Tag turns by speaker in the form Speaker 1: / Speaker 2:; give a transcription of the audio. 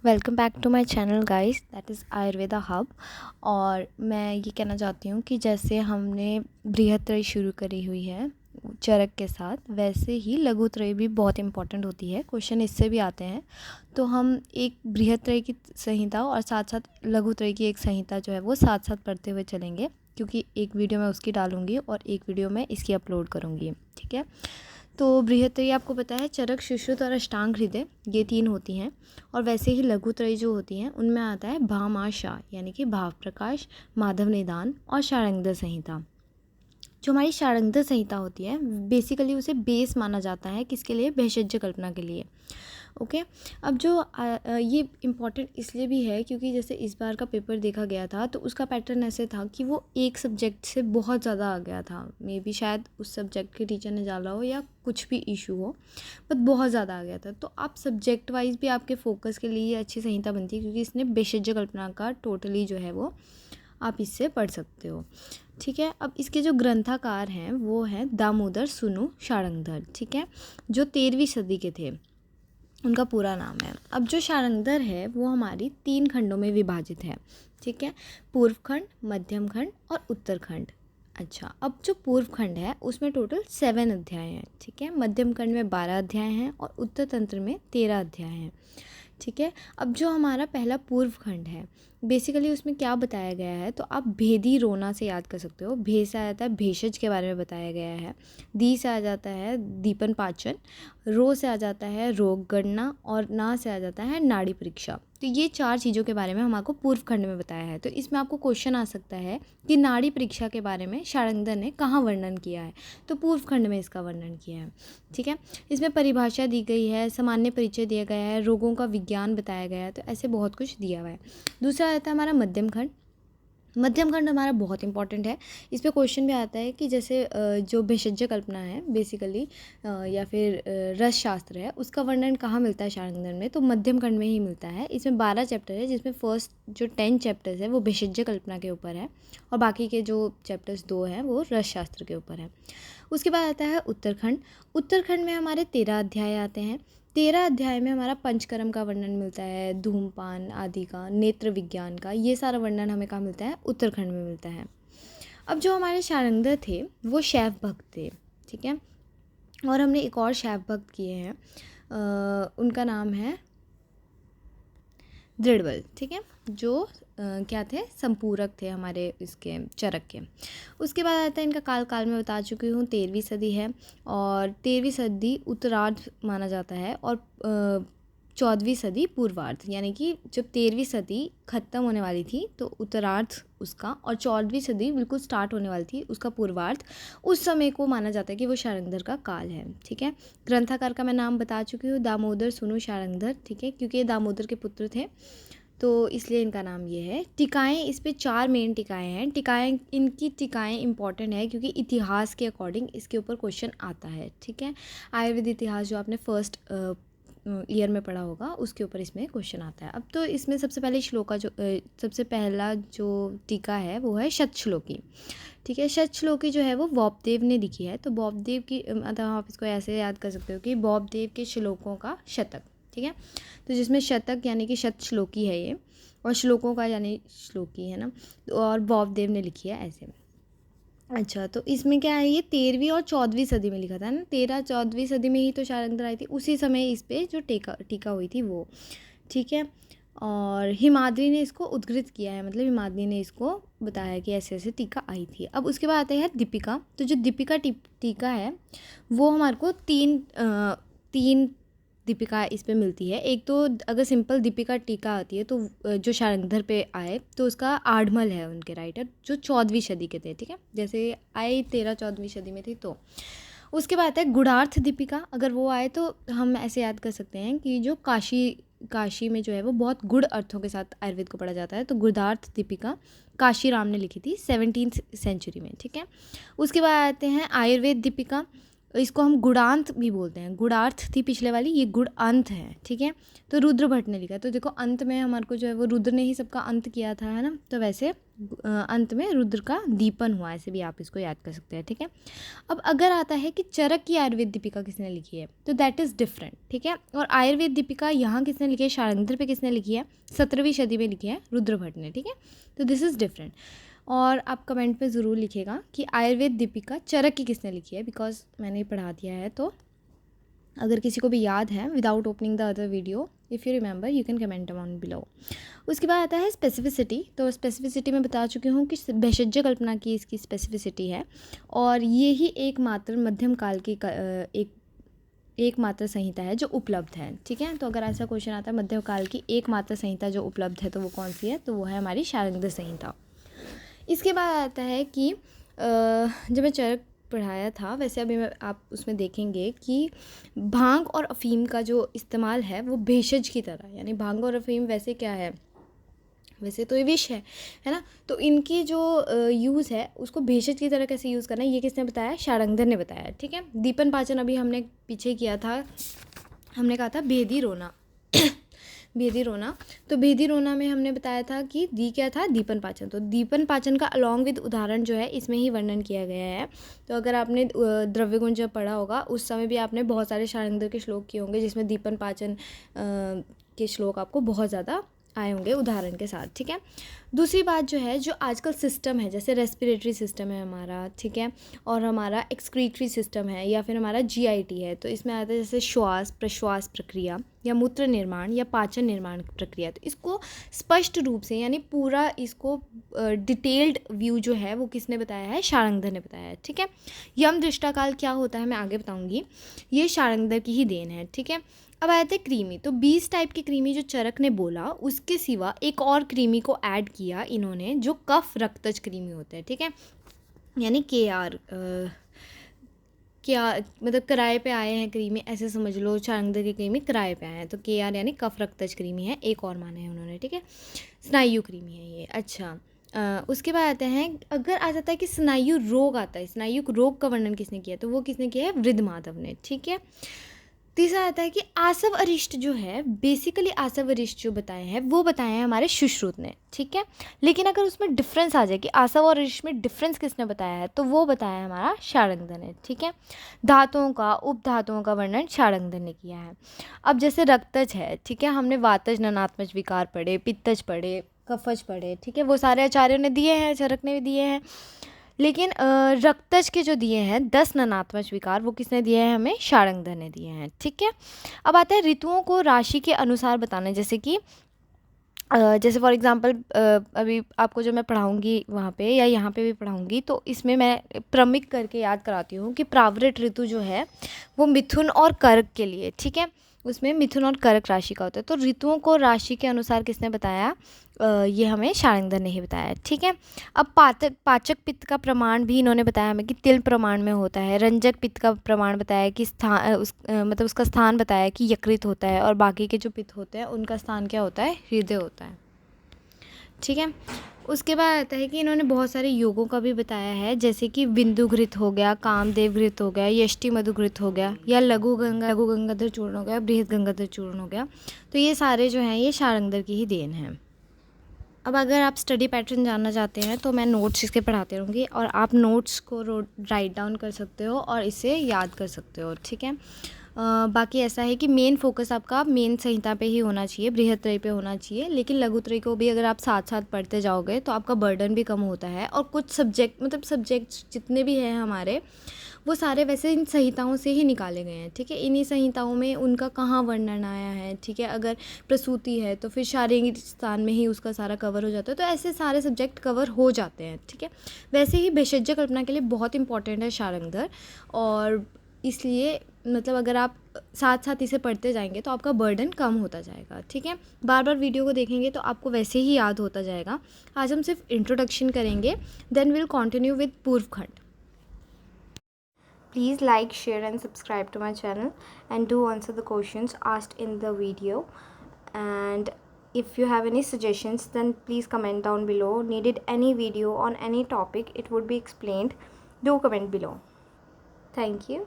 Speaker 1: Welcome back to my channel guys, that is Ayurveda Hub. और मैं ये कहना चाहती हूँ कि जैसे हमने बृहत्त्रयी शुरू करी हुई है चरक के साथ, वैसे ही लघुत्रयी भी बहुत इंपॉर्टेंट होती है। क्वेश्चन इससे भी आते हैं, तो हम एक बृहत्त्रयी की संहिता और साथ साथ लघुत्रयी की एक संहिता जो है वो साथ साथ पढ़ते हुए चलेंगे, क्योंकि एक वीडियो मैं उसकी डालूँगी और एक वीडियो मैं इसकी अपलोड करूँगी। ठीक है, तो बृहत्त्रयी आपको पता है चरक, सुश्रुत और अष्टांग हृदय, ये तीन होती हैं। और वैसे ही लघुत्रयी जो होती हैं उनमें आता है भामाशा, यानी कि भाव प्रकाश, माधव निदान और शार्ंगधर संहिता। जो हमारी शार्ंगधर संहिता होती है, बेसिकली उसे बेस माना जाता है किसके लिए? भेषज कल्पना के लिए। ओके, अब जो ये इम्पॉर्टेंट इसलिए भी है क्योंकि जैसे इस बार का पेपर देखा गया था तो उसका पैटर्न ऐसे था कि वो एक सब्जेक्ट से बहुत ज़्यादा आ गया था। मे बी शायद उस सब्जेक्ट के टीचर ने डाला हो या कुछ भी इशू हो, बट बहुत ज़्यादा आ गया था। तो आप सब्जेक्ट वाइज भी आपके फोकस के लिए ये अच्छी संहिता बनती है, क्योंकि इसने भेषज कल्पना का टोटली जो है वो आप इससे पढ़ सकते हो। ठीक है, अब इसके जो ग्रंथाकार हैं वो हैं दामोदर सुनु शार्ंगधर। ठीक है, जो 13वीं सदी के थे, उनका पूरा नाम है। अब जो शार्ंगधर है वो हमारी 3 खंडों में विभाजित है। ठीक है, पूर्व खंड, मध्यम खंड और उत्तरखंड। अच्छा, अब जो पूर्व खंड है उसमें टोटल 7 अध्याय हैं। ठीक है, मध्यम खंड में 12 अध्याय हैं और उत्तर तंत्र में 13 अध्याय हैं। ठीक है, अब जो हमारा पहला पूर्व खंड है, बेसिकली उसमें क्या बताया गया है, तो आप भेदी रोना से याद कर सकते हो। भे से आ जाता है भेषज के बारे में बताया गया है, दी से आ जाता है दीपन पाचन, रो से आ जाता है रोग गणना और ना से आ जाता है नाड़ी परीक्षा। तो ये 4 चीज़ों के बारे में हम आपको पूर्व खंड में बताया है। तो इसमें आपको क्वेश्चन आ सकता है कि नाड़ी परीक्षा के बारे में शार्ंगधर ने कहाँ वर्णन किया है, तो पूर्व खंड में इसका वर्णन किया है। ठीक है, इसमें परिभाषा दी गई है, सामान्य परिचय दिया गया है, रोगों का विज्ञान बताया गया है, तो ऐसे बहुत कुछ दिया हुआ है। दूसरा आता है हमारा मध्यम खंड। मध्यम खंड हमारा बहुत इंपॉर्टेंट है। इस पे क्वेश्चन भी आता है कि जैसे जो भेषज कल्पना है बेसिकली, या फिर रस शास्त्र है, उसका वर्णन कहाँ मिलता है शार्ंगधर में, तो मध्यम खंड में ही मिलता है। इसमें 12 चैप्टर है, जिसमें फर्स्ट जो 10 चैप्टर्स है वो भेषज कल्पना के ऊपर है और बाकी के जो चैप्टर्स 2 हैं वो रस शास्त्र के ऊपर है। उसके बाद आता है उत्तरखंड। उत्तरखंड में हमारे 13 अध्याय आते हैं। 13 अध्याय में हमारा पंचकर्म का वर्णन मिलता है, धूमपान आदि का, नेत्र विज्ञान का, ये सारा वर्णन हमें कहाँ मिलता है? उत्तरखंड में मिलता है। अब जो हमारे शार्ंगधर थे वो शैव भक्त थे। ठीक है, और हमने एक और शैव भक्त किए हैं, उनका नाम है दृढ़बल। ठीक है, जो क्या थे? संपूरक थे हमारे इसके चरक के। उसके बाद आता है इनका काल में बता चुकी हूँ, 13वीं सदी है और 13वीं सदी उत्तरार्ध माना जाता है और 14वीं सदी पूर्वार्ध, यानी कि जब 13वीं सदी ख़त्म होने वाली थी तो उत्तरार्ध उसका, और 14वीं सदी बिल्कुल स्टार्ट होने वाली थी उसका पूर्वार्ध, उस समय को माना जाता है कि वो शार्ंगधर का काल है। ठीक है, ग्रंथाकार का मैं नाम बता चुकी हूँ, दामोदर सुनु शार्ंगधर। ठीक है, क्योंकि ये दामोदर के पुत्र थे तो इसलिए इनका नाम ये है। टिकाएँ, इस पे 4 मेन टिकाएँ हैं। टिकाएँ, इनकी टिकाएँ इंपॉर्टेंट है क्योंकि इतिहास के अकॉर्डिंग इसके ऊपर क्वेश्चन आता है। ठीक है, आयुर्वेद इतिहास जो आपने फर्स्ट ईयर में पढ़ा होगा उसके ऊपर इसमें क्वेश्चन आता है। अब तो इसमें सबसे पहला जो टीका है वो है शतश्लोकी। ठीक है, शतश्लोकी जो है वो बॉबदेव ने लिखी है। तो बॉबदेव की मतलब आप इसको ऐसे याद कर सकते हो कि बॉबदेव के श्लोकों का शतक। ठीक है, तो जिसमें शतक यानी कि शतश्लोकी है ये, और श्लोकों का यानी श्लोकी है ना, और बॉबदेव ने लिखी है ऐसे। अच्छा, तो इसमें क्या है, ये 13वीं और 14वीं सदी में लिखा था ना, 13-14वीं सदी में ही तो शार्ंगधर आई थी, उसी समय इस पे जो टीका हुई थी वो। ठीक है, और हिमाद्री ने इसको उद्धृत किया है, मतलब हिमाद्री ने इसको बताया कि ऐसे ऐसे टीका आई थी। अब उसके बाद आते हैं दीपिका। तो जो दीपिका टीका है वो हमारे को तीन दीपिका इस पे मिलती है। एक तो अगर सिंपल दीपिका टीका आती है तो जो शार्ंगधर पे आए तो उसका आठमल है उनके राइटर, जो 14वीं सदी के थे। ठीक है, जैसे आई 13-14वीं सदी में थी। तो उसके बाद है गुणार्थ दीपिका। अगर वो आए तो हम ऐसे याद कर सकते हैं कि जो काशी में जो है वो बहुत गुड़ अर्थों के साथ आयुर्वेद को पढ़ा जाता है, तो गुणार्थ दीपिका काशी राम ने लिखी थी 17th सेंचुरी में। ठीक है, उसके बाद आते हैं आयुर्वेद दीपिका। इसको हम गुणांत भी बोलते हैं। गुणार्थ थी पिछले वाली, ये गुणांत है, ठीक है। तो रुद्र भट्ट ने लिखा, तो देखो अंत में हमारे को जो है वो रुद्र ने ही सबका अंत किया था, है ना। तो वैसे अंत में रुद्र का दीपन हुआ, ऐसे भी आप इसको याद कर सकते हैं, ठीक है। अब अगर आता है कि चरक की आयुर्वेद दीपिका किसने लिखी है, तो दैट इज़ डिफरेंट, ठीक है। और आयुर्वेद दीपिका यहाँ किसने लिखी है, शारंगधर पे किसने लिखी है, 17वीं सदी में लिखी है रुद्र भट्ट ने, ठीक है। तो दिस इज़ डिफरेंट। और आप कमेंट पे ज़रूर लिखिएगा कि आयुर्वेद दीपिका चरक की किसने लिखी है, बिकॉज मैंने पढ़ा दिया है। तो अगर किसी को भी याद है, without opening the other video, if you remember you can comment down below. उसके बाद आता है स्पेसिफिसिटी। तो स्पेसिफिसिटी में बता चुकी हूँ कि भेषज कल्पना की इसकी स्पेसिफिसिटी है, और ये ही एकमात्र मध्यम काल की एकमात्र संहिता है जो उपलब्ध है, ठीक है। तो अगर ऐसा क्वेश्चन आता है मध्यम काल की एकमात्र संहिता जो उपलब्ध है, तो वो कौन सी है, तो वो है हमारी शारंगधर संहिता। इसके बाद आता है कि जब मैं चरक पढ़ाया था, वैसे अभी आप उसमें देखेंगे कि भांग और अफीम का जो इस्तेमाल है वो भेषज की तरह, यानी भांग और अफीम वैसे क्या है, वैसे तो ये विष है ना। तो इनकी जो यूज़ है उसको भेषज की तरह कैसे यूज़ करना है, ये किसने बताया, शारंगधर ने बताया, ठीक है। दीपन पाचन अभी हमने पीछे किया था, हमने कहा था भेदी रोना भेदी रोना। तो भेदी रोना में हमने बताया था कि दी क्या था, दीपन पाचन। तो दीपन पाचन का अलॉन्ग विद उदाहरण जो है इसमें ही वर्णन किया गया है। तो अगर आपने द्रव्यगुण जब पढ़ा होगा उस समय भी आपने बहुत सारे शारंगधर के श्लोक किए होंगे, जिसमें दीपन पाचन के श्लोक आपको बहुत ज़्यादा आए होंगे उदाहरण के साथ, ठीक है। दूसरी बात जो है, जो आजकल सिस्टम है, जैसे रेस्पिरेटरी सिस्टम है हमारा, ठीक है, और हमारा एक्सक्रीटरी सिस्टम है, या फिर हमारा जीआईटी है, तो इसमें आता है जैसे श्वास प्रश्वास प्रक्रिया, या मूत्र निर्माण, या पाचन निर्माण प्रक्रिया। तो इसको स्पष्ट रूप से, यानी पूरा इसको डिटेल्ड व्यू जो है वो किसने बताया है, शारंगधर ने बताया है, ठीक है। यम दृष्टाकाल क्या होता है मैं आगे बताऊंगी, ये शारंगधर की ही देन है, ठीक है। अब आए थे क्रीमी। तो 20 टाइप की क्रीमी जो चरक ने बोला, उसके सिवा एक और क्रीमी को ऐड किया इन्होंने, जो कफ रक्तज क्रीमी होते हैं, ठीक है। यानी KR क्या मतलब किराए पे आए हैं क्रीमी, ऐसे समझ लो, शारंगधर की क्रीमी किराए पे आए हैं, तो KR यानी कफ रक्तज क्रीमी है, एक और माने हैं उन्होंने, ठीक है। स्नायु क्रीमी है ये, अच्छा। उसके बाद आते हैं, अगर आ जाता है कि स्नायु रोग आता है, स्नायु रोग का वर्णन किसने किया, तो वो किसने किया है, वृद्ध माधव ने, ठीक है। तीसरा आता है कि आसव अरिष्ट जो है, बेसिकली आसव अरिष्ट जो बताए हैं वो बताए हैं हमारे सुश्रुत ने, ठीक है। लेकिन अगर उसमें डिफरेंस आ जाए कि आसव और अरिष्ट में डिफरेंस किसने बताया है, तो वो बताया है हमारा शारंगधर ने, ठीक है। धातुओं का, उपधातुओं का वर्णन शारंगधर ने किया है। अब जैसे रक्तज है, ठीक है, हमने वातज ननात्मज विकार पढ़े, पित्तज पढ़े, कफज पढ़े, ठीक है, वो सारे आचार्यों ने दिए हैं, चरक ने भी दिए हैं। लेकिन रक्तज के जो दिए हैं 10 ननात्मक विकार, वो किसने दिए हैं, हमें शारंगधर ने दिए हैं, ठीक है। अब आते हैं ऋतुओं को राशि के अनुसार बताना, जैसे कि जैसे फॉर एग्जांपल अभी आपको जो मैं पढ़ाऊंगी वहाँ पे या यहाँ पे भी पढ़ाऊंगी, तो इसमें मैं क्रमिक करके याद कराती हूँ कि प्रावृट ऋतु जो है वो मिथुन और कर्क के लिए, ठीक है, उसमें मिथुन और कर्क राशि का होता है। तो ऋतुओं को राशि के अनुसार किसने बताया, ये हमें शारंगधर ने ही बताया, ठीक है। अब पाचक पित्त का प्रमाण भी इन्होंने बताया हमें कि तिल प्रमाण में होता है। रंजक पित्त का प्रमाण बताया कि मतलब उसका स्थान बताया कि यकृत होता है, और बाकी के जो पित्त होते हैं उनका स्थान क्या होता है, हृदय होता है, ठीक है। उसके बाद आता है कि इन्होंने बहुत सारे योगों का भी बताया है, जैसे कि बिंदु घृत हो गया, कामदेव घृत हो गया, यष्टि मधु घृत हो गया, या लघु गंगाधर चूर्ण हो गया, बृहद गंगाधर चूर्ण हो गया। तो ये सारे जो हैं ये शारंगधर की ही देन है। अब अगर आप स्टडी पैटर्न जानना चाहते हैं तो मैं नोट्स इसके पढ़ाते रहूँगी, और आप नोट्स को राइट डाउन कर सकते हो और इसे याद कर सकते हो, ठीक है। बाकी ऐसा है कि मेन फोकस आपका मेन संहिता पे ही होना चाहिए, बृहत्त्रयी पे होना चाहिए, लेकिन लघुत्रयी को भी अगर आप साथ साथ पढ़ते जाओगे तो आपका बर्डन भी कम होता है। और कुछ सब्जेक्ट्स जितने भी हैं हमारे, वो सारे वैसे इन संहिताओं से ही निकाले गए हैं, ठीक है। इन्हीं संहिताओं में उनका कहाँ वर्णन आया है, ठीक है। अगर प्रसूति है तो फिर शारीरिक स्थान में ही उसका सारा कवर हो जाता है, तो ऐसे सारे सब्जेक्ट कवर हो जाते हैं, ठीक है। वैसे ही भेषज कल्पना के लिए बहुत इंपॉर्टेंट है शारंगधर, और इसलिए मतलब अगर आप साथ साथ इसे पढ़ते जाएंगे तो आपका बर्डन कम होता जाएगा, ठीक है। बार बार वीडियो को देखेंगे तो आपको वैसे ही याद होता जाएगा। आज हम सिर्फ इंट्रोडक्शन करेंगे, देन विल कंटिन्यू विद पूर्व खंड। Please like, share and subscribe to my channel, and do answer the questions asked in the video. And if you have any suggestions, then please comment down below. Needed any video on any topic, it would be explained. Do comment below. Thank you.